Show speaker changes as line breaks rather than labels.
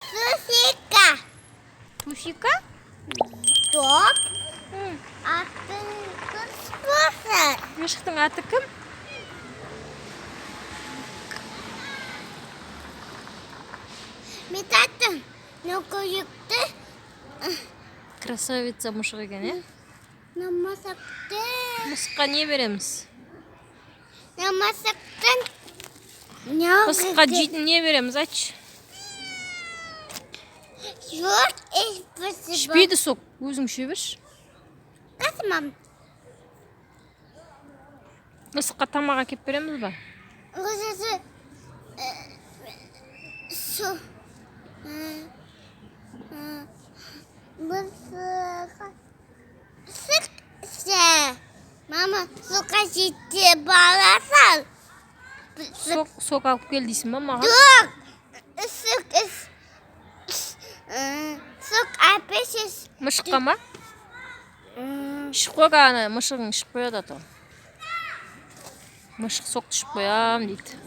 Сусика.
Тусика?
Жоқ.
М,
Атын спорт.
Мишықтың аты кім?
Метатын. Нөкөйікті.
Красавица мұшық екен, е?
Намасақты.
Мысыққа не береміз?
Намасақтың.
Мысыққа жейтін не береміз, айтшы.
Жоқ, спасибо.
Ішпейді соқ, өзің іше берші.
Қасымам.
Мысыққа тамақ әкеп береміз ба?
Өзі су. Мысыға. Сықшы. Мама, суға жетті баласал.
Соқ алып кел дейсің ба маған?
Жоқ. Сұқ әпешіз.
Мышыққа ма? Ішіп қойға ана мышығың ішіп қояды ата. Мышық соқты ішіп қоям дейді.